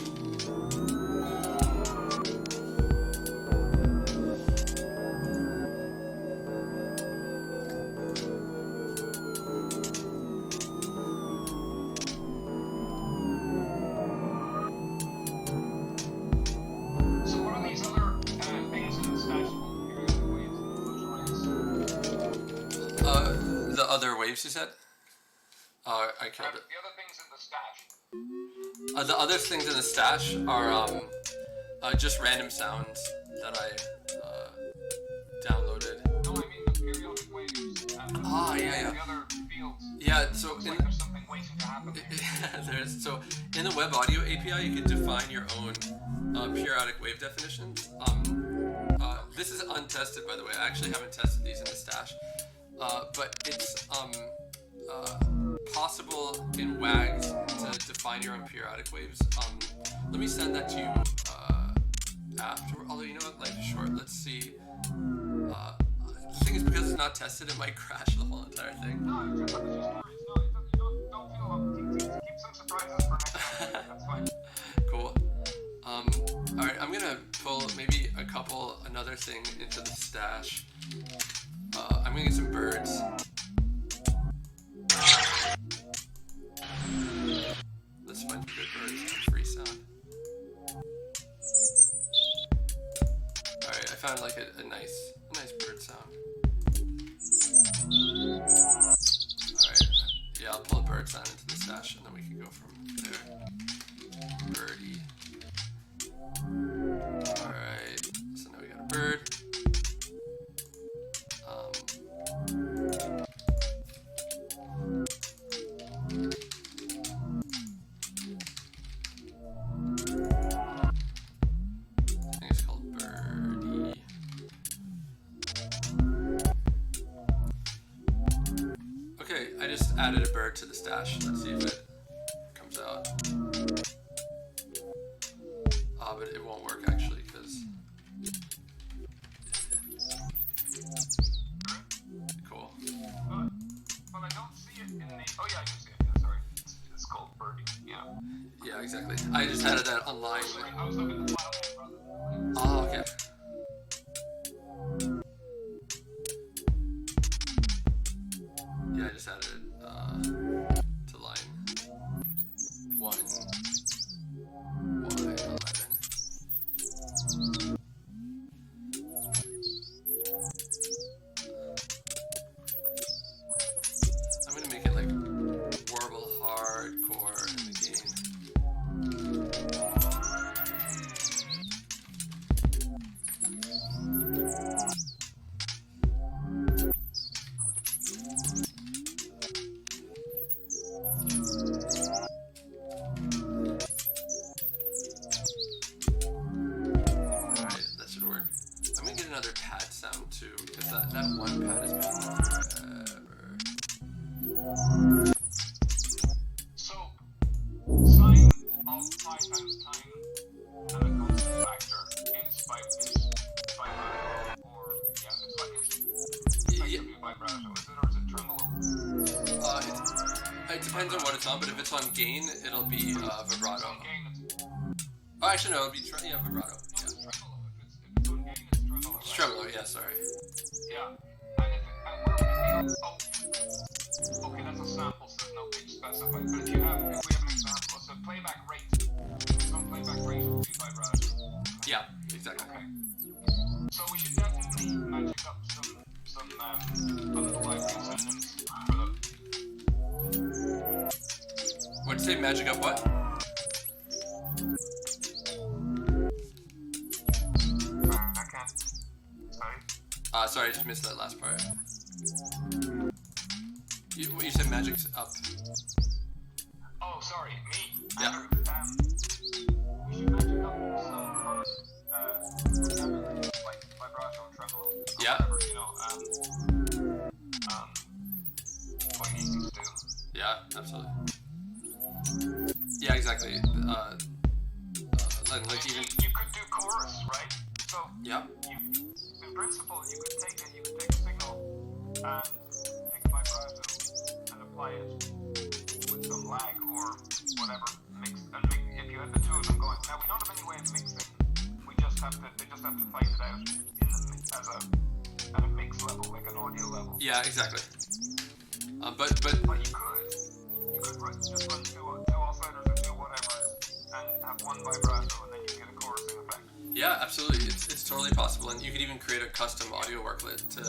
So what are these other things in the stash called periodic waves and The other waves you said? I killed it. The other things in the stash. The other things in the stash are just random sounds that I downloaded. No, I mean the periodic waves and Yeah. the other fields. Yeah, so Looks in, like there's something waiting to happen. so in the web audio API, you can define your own periodic wave definitions. This is untested, by the way. I actually haven't tested these in the stash, but it's possible in WAGs to define your own periodic waves. Let me send that to you after. Although you know what, life is short. Let's see. The thing is, because it's not tested, it might crash the whole entire thing. No, I'm just curious. No, don't feel up. Keep some surprises for next time. That's fine. Cool. Alright, I'm gonna pull maybe another thing into the stash. I'm gonna get some birds. Let's find some good birds on free sound. Alright, I found like a nice bird sound. Alright, yeah, I'll pull a bird sound into the stash and then we can go from there. Birdie. Alright, so now we got a bird. I think it's called Birdie. Okay, I just added a bird to the stash. Let's see if it comes out. But it won't work actually because. Cool. Well, I don't see it in the. Oh yeah, I do see it. Yeah, sorry. It's called Birdie. Yeah. Yeah, exactly. I just added that online. Sorry, I was looking at the file name rather than. Oh, okay. Yeah, I just added it to line 1. Y11. I'm gonna make it like warble hardcore in the game. Alright, that should work. I'm gonna get another pad sound too, because that one pad has been forever. So, sine of pi times time and a constant factor is vibrato, or yeah, it's effectively vibrato. Is it or is it tremolo? It depends on what it's on, but if it's on gain, it'll be vibrato. On gain, Oh, actually no, it'll be vibrato. it's Yeah. tremolo. If it's on gain, it's tremolo. Right? It's tremolo, yeah, sorry. Yeah. And where would it be? Oh, okay, that's a sample, so there's no pitch specified. But if we have an example, so playback rate, some playback rate would be vibrato. Yeah, exactly. Okay. So we should definitely magic up some other library assignments for the. What'd you say, magic up what? I can't. Sorry. Sorry, I just missed that last part. You said magic's up. Oh, sorry, me. Yeah. We should magic up some like vibrato and tremolo. Or Yeah. whatever, you know. Yeah, absolutely. Yeah, exactly. Like even You could do chorus, right? So yeah, in principle, you could take a signal and take a vibrato and apply it with some lag or whatever if you had the two of them going. Now we don't have any way of mixing. They just have to fight it out at a mix level, like an audio level. yeah, exactly. But you could just run two oscillators or two whatever and have one vibrato and then you get a chorusing effect. yeah, absolutely. It's totally possible, and you could even create a custom audio worklet to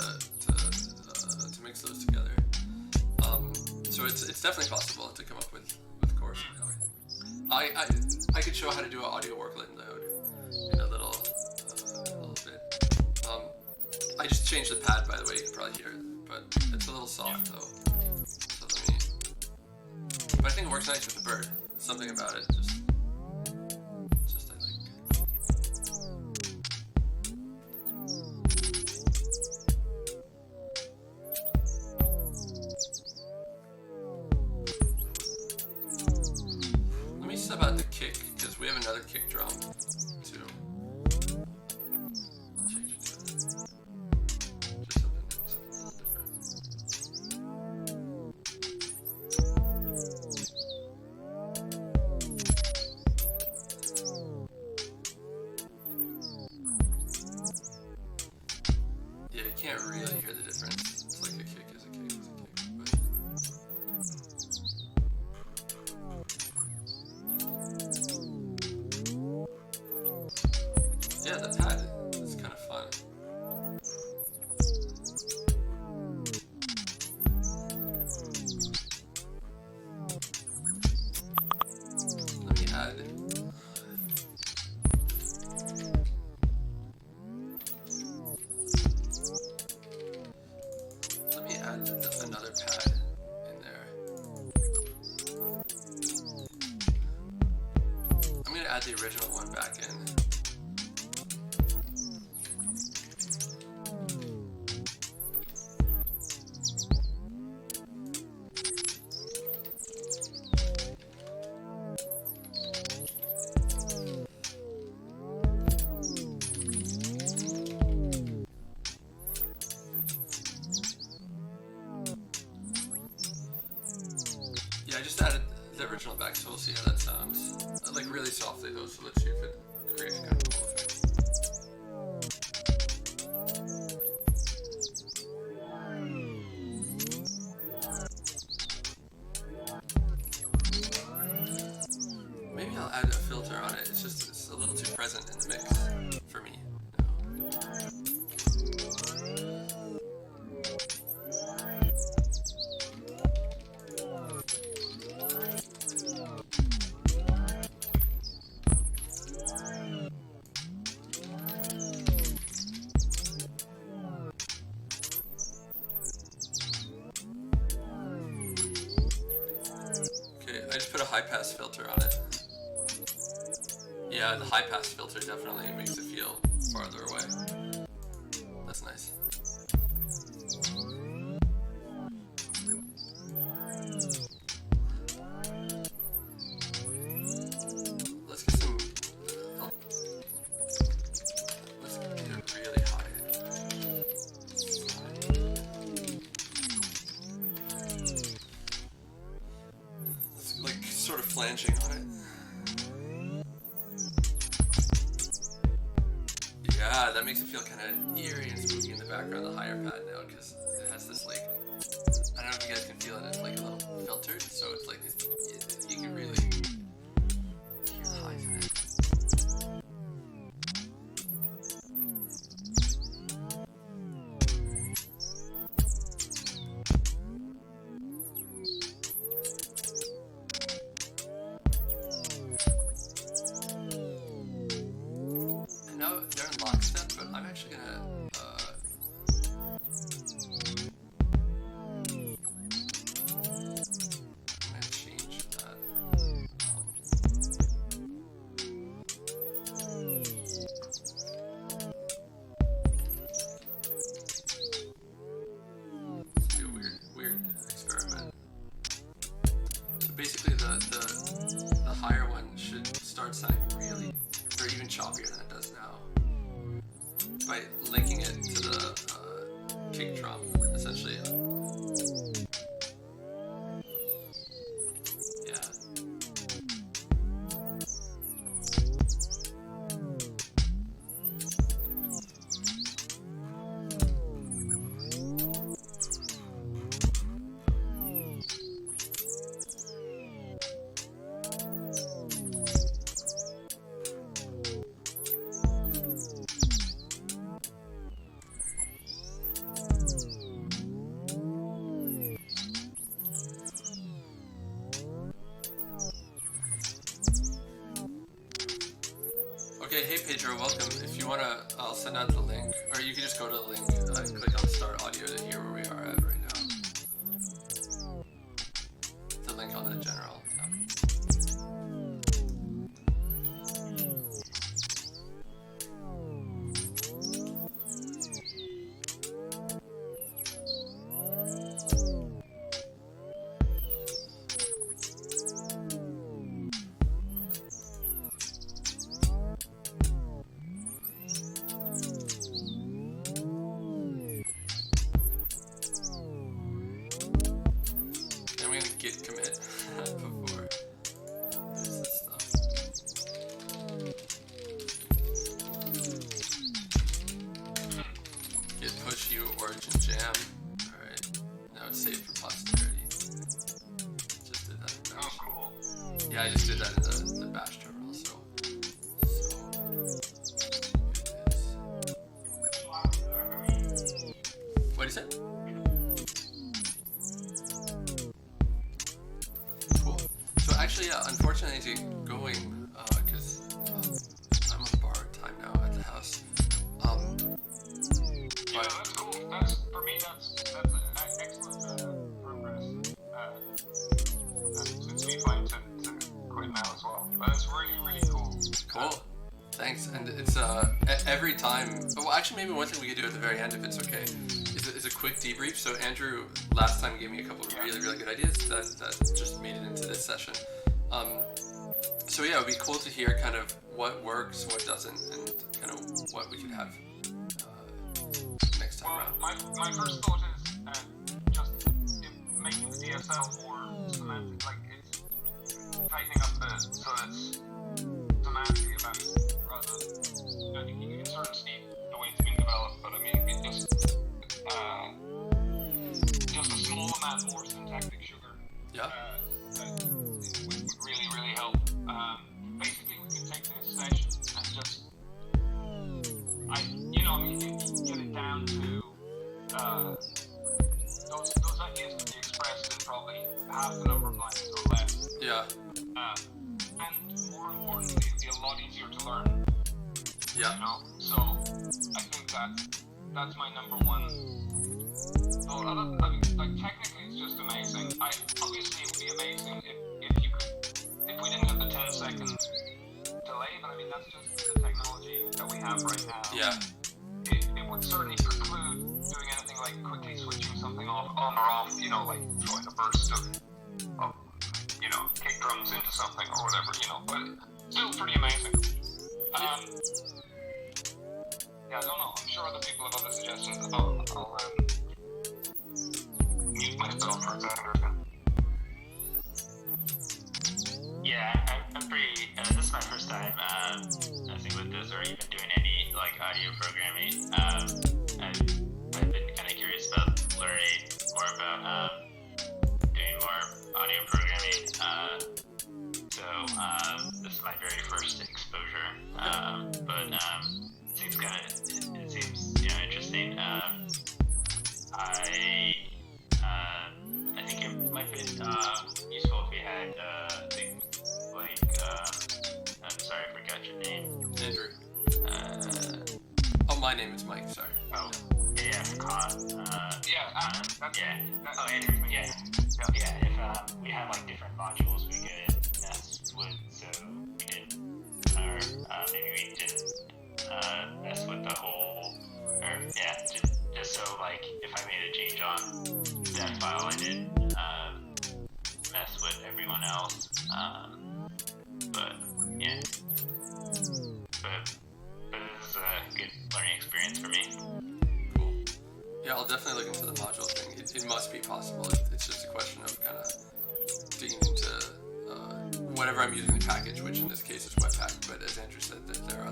mix those together. So it's definitely possible to come up with chorus. I could show how to do an audio worklet in a little bit. I just changed the pad, by the way. You can probably hear it, but it's a little soft though. So but I think it works nice with the bird. Something about it just I like. Let me sub out the kick because we have another kick drum too. I'll change it to just something a little different. Yeah, you can't really hear the difference. It's like a kick is a kick is a kick. But yeah, the pad is kind of fun. Let me add. Let me add another pad in there. I'm gonna add the original one back in. Yeah, I just added the original back, so we'll see how that sounds. Like really softly though, so let's see if it creates kind of a cool effect. Maybe I'll add a filter on it. It's a little too present in the mix for me. I just put a high pass filter on it. Yeah, the high pass filter definitely makes it feel farther away. That's nice. Let's get some. Oh, let's get it really high. Like sort of flanging on it. Yeah, that makes it feel kind of eerie and spooky in the background, the higher pad now, because it has this like, I don't know if you guys can feel it, it's like a little filtered, so it's like, you can really hear the highs in it. No, they're in lockstep, but I'm actually gonna change that. poppier than it does now. By linking it to the kick drum, essentially. Yeah. Okay, hey Pedro, welcome. If you wanna, I'll send out the link, or you can just go to the link and click on Start Audio to hear where we are at right now. The link on the general tab. I'm gonna git commit before this stuff. Git push u origin jam. Alright. Now it's saved for posterity. Just did that in Oh, bash. cool. Yeah, I just did that in the bash terminal, so what is it? Cool. So actually, yeah, unfortunately, to going, because I'm on borrowed time now at the house. Yeah, But that's cool. For me, that's excellent progress. And it's me fine to quit now as well. But it's really, really cool. cool. Thanks. And it's every time. Well, actually, maybe one thing we could do at the very end, if it's okay, is a quick debrief. So Andrew last time gave me a couple of really, really good ideas that just made it into this session. So yeah, it would be cool to hear kind of what works, what doesn't, and kind of what we could have next time Well, around. my first thought is just making the DSL more semantic, like it's tightening up the so it's semantically about it rather than I think you can sort of see the way it's being developed, but I mean it just a small amount more syntactic sugar. Yeah. That would really, really help. Basically, we could take this session and just, get it down to those ideas can be expressed in probably half the number of lines or less. Yeah. And more importantly, it'd be a lot easier to learn. Yeah. So I think that's my number one thought. Technically, it's just amazing. Obviously, it would be amazing if we didn't have the 10 seconds delay, but I mean, that's just the technology that we have right now. Yeah. It would certainly preclude doing anything like quickly switching something on or off, like throwing a burst of kick drums into something or whatever, but still pretty amazing. Yeah, I don't know. I'm sure other people have other suggestions. I'll mute myself for a second. Yeah, I'm pretty. This is my first time messing with this or even doing any audio programming. I've been kind of curious about learning more about doing more audio programming. So this is my very first exposure, but it seems interesting. I think it might be useful if we had I'm sorry, I forgot your name. Andrew. My name is Mike. Sorry. Oh, yeah, Con. Andrew. Yeah. If we had different modules we could mess with, so we didn't, or maybe we didn't mess with the whole, just so if I made a change on that file, I didn't mess with everyone else. But yeah. But Yeah, I'll definitely look into the module thing. It must be possible. It's just a question of kind of digging into whatever I'm using the package, which in this case is Webpack. But as Andrew said, that there are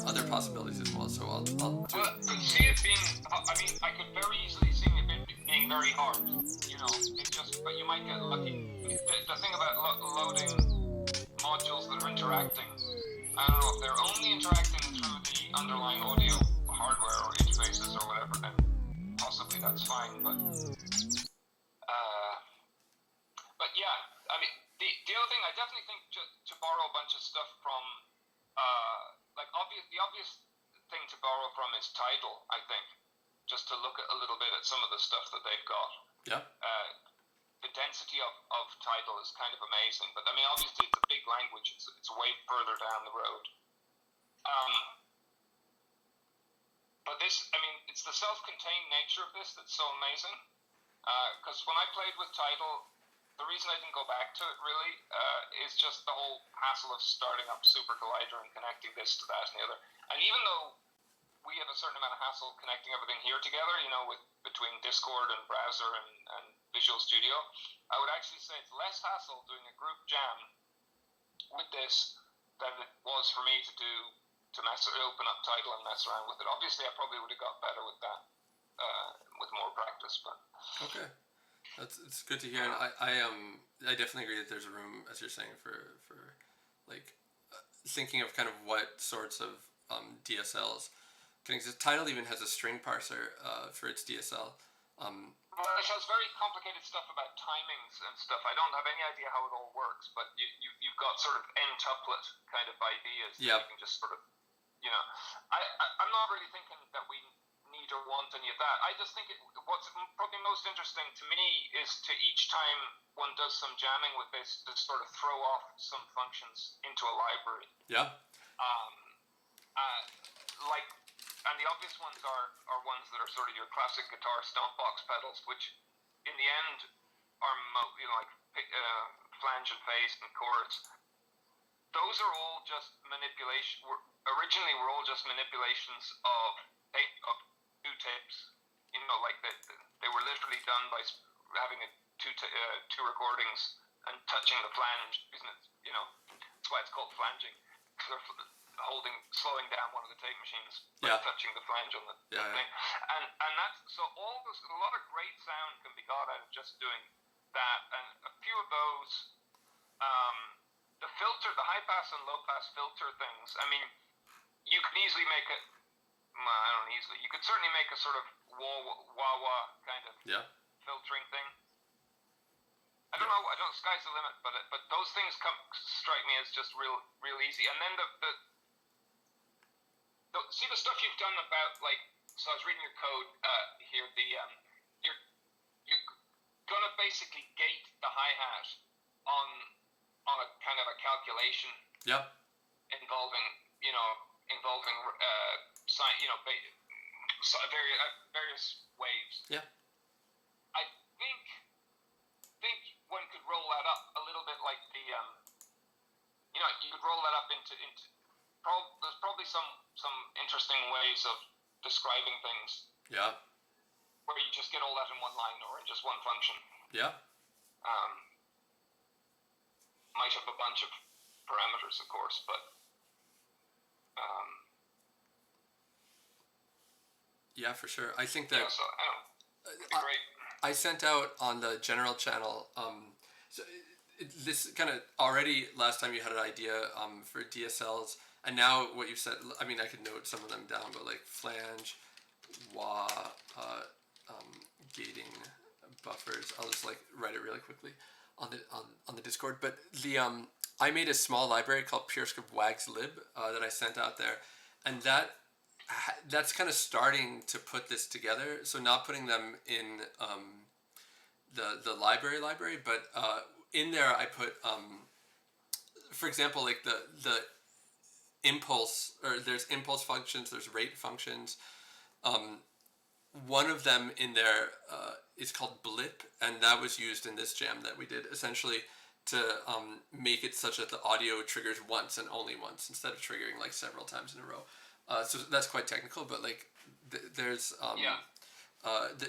other possibilities as well. So I'll do. Well, could see it being. I mean, I could very easily see it being very hard. You know, it just. But you might get lucky. The thing about loading modules that are interacting, I don't know if they're only interacting through the underlying audio hardware or interfaces or whatever. Then possibly that's fine. But yeah, I mean, the other thing I definitely think to borrow a bunch of stuff from the obvious thing to borrow from is Tidal, I think, just to look at a little bit at some of the stuff that they've got. Yeah. The density of Tidal is kind of amazing, but I mean, obviously it's a big language. It's way further down the road. But this, I mean, it's the self-contained nature of this that's so amazing. Because when I played with Tidal, the reason I didn't go back to it really is just the whole hassle of starting up Super Collider and connecting this to that and the other. And even though we have a certain amount of hassle connecting everything here together, you know, between Discord and browser and Visual Studio, I would actually say it's less hassle doing a group jam with this than it was for me to open up Tidal and mess around with it. Obviously, I probably would have got better with that with more practice, but okay. It's good to hear, and I definitely agree that there's a room, as you're saying, for like thinking of kind of what sorts of DSLs. Tidal even has a string parser for its DSL. Well, it has very complicated stuff about timings and stuff. I don't have any idea how it all works, but you've got sort of n-tuplet kind of ideas. Yeah. You can just sort of, you know, I'm not really thinking that we need or want any of that. I just think what's probably most interesting to me is to each time one does some jamming with this, to sort of throw off some functions into a library. Yeah. And the obvious ones are ones that are sort of your classic guitar stompbox pedals, which in the end are like flange and face and chords. Those are all just originally were all just manipulations of two tapes. You know, like they were literally done by having two recordings and touching the flange, isn't it? You know, that's why it's called flanging. They're slowing down one of the tape machines by touching the flange on the thing. And that's so a lot of great sound can be got out of just doing that, and a few of those the high pass and low pass filter things, I mean, you could easily make it you could certainly make a sort of wah-wah kind of filtering thing. I don't know. Sky's the limit, but those things strike me as just real easy. And then see the stuff you've done about, like, so I was reading your code here. You're gonna basically gate the hi-hat on a kind of a calculation. Yep. Involving various waves. Yeah. I think one could roll that up a little bit like the you could roll that up into there's probably some interesting ways of describing things. Yeah. Where you just get all that in one line or in just one function. Yeah. Might have a bunch of parameters, of course, but yeah, for sure. I think that so I don't know. It'd be great. I sent out on the general channel. So this kind of already last time you had an idea for DSLs, and now what you said. I mean, I could note some of them down, but like flange, wah, gating, buffers. I'll just like write it really quickly on the Discord. But the I made a small library called PureScript Wags Lib that I sent out there, and that's kind of starting to put this together. So not putting them in the library, but in there I put, for example, like the impulse, or there's impulse functions, there's rate functions. One of them in there is called blip, and that was used in this jam that we did, essentially to make it such that the audio triggers once and only once instead of triggering like several times in a row. So that's quite technical, but like there's Yeah.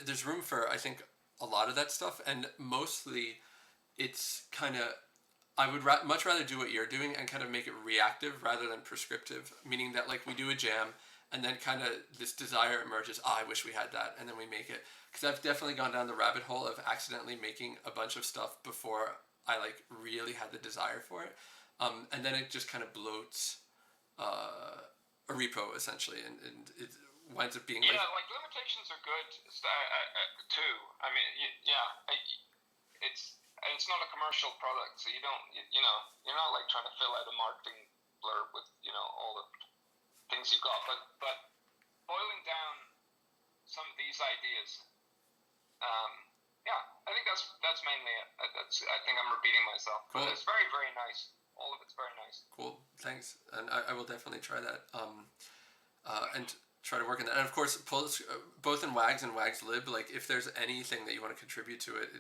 there's room for, I think, a lot of that stuff, and mostly it's kind of, I would much rather do what you're doing and kind of make it reactive rather than prescriptive, meaning that like we do a jam and then kind of this desire emerges, I wish we had that, and then we make it. Because I've definitely gone down the rabbit hole of accidentally making a bunch of stuff before I like really had the desire for it, and then it just kind of bloats a repo essentially, and it winds up being Yeah, like limitations are good too. I mean, it's not a commercial product, so you don't, you're not like trying to fill out a marketing blurb with, all the things you've got. But boiling down some of these ideas, I think that's mainly it. I think I'm repeating myself, Cool. But it's very, very nice. All of it's very nice. Cool, thanks, and I will definitely try that. And try to work on that. And of course, both in WAGs and WAGs Lib, like if there's anything that you want to contribute to it,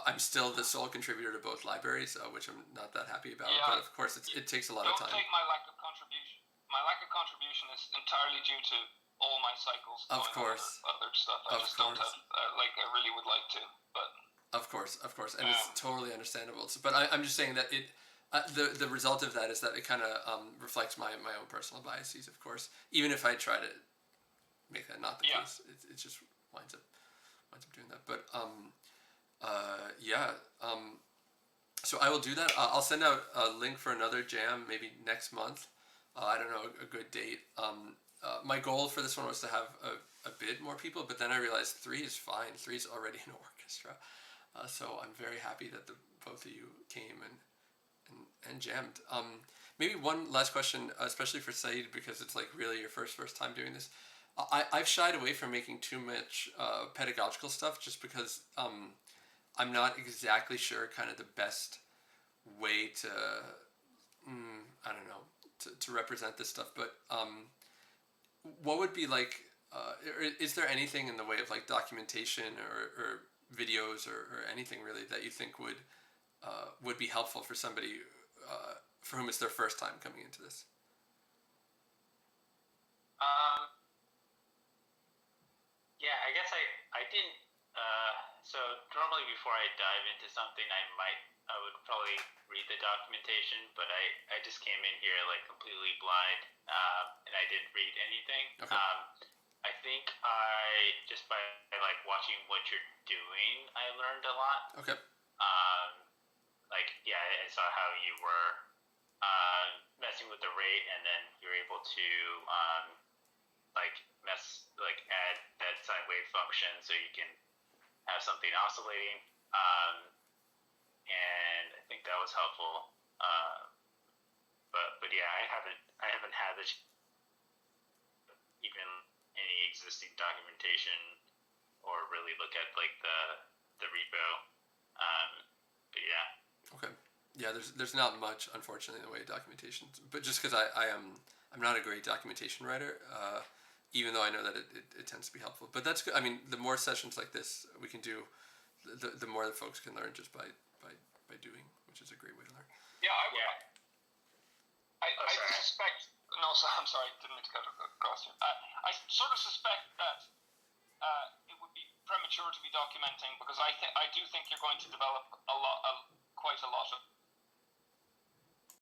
I'm still the sole contributor to both libraries, which I'm not that happy about. Yeah. But of course, it takes a lot of Don't time. take my lack of contribution. My lack of contribution is entirely due to all my cycles. Of going course. on other stuff. I Of just don't course. have, I really would like to, but. Of course, and it's totally understandable. So, but I'm just saying that it, the result of that is that it kind of reflects my own personal biases, of course. Even if I try to make that not the case, it just winds up doing that. But so I will do that. I'll send out a link for another jam maybe next month. I don't know a good date. My goal for this one was to have a bit more people, but then I realized 3 is fine. 3 is already an orchestra. So I'm very happy that both of you came and jammed. Maybe one last question, especially for Saeed, because it's like really your first time doing this. I've shied away from making too much pedagogical stuff just because I'm not exactly sure kind of the best way to, I don't know, to represent this stuff. But what would be like, is there anything in the way of like documentation or videos or anything really that you think would be helpful for somebody for whom it's their first time coming into this? Yeah, I guess I didn't. So normally before I dive into something, I would probably read the documentation, but I just came in here like completely blind, and I didn't read anything. Okay. I think just by like watching what you're doing, I learned a lot. Okay. I saw how you were messing with the rate, and then you're able to add that sine wave function so you can have something oscillating. And I think that was helpful. But yeah, I haven't had even any existing documentation or really look at like the repo. But yeah. Okay. Yeah, there's not much, unfortunately, in the way of documentation. But just because I'm not a great documentation writer, even though I know that it tends to be helpful. But that's good. I mean, the more sessions like this we can do, the more the folks can learn just by doing, which is a great way to learn. Yeah, I suspect. No, I'm sorry, didn't mean to cut across you. I sort of suspect that it would be premature to be documenting because I do think you're going to develop quite a lot of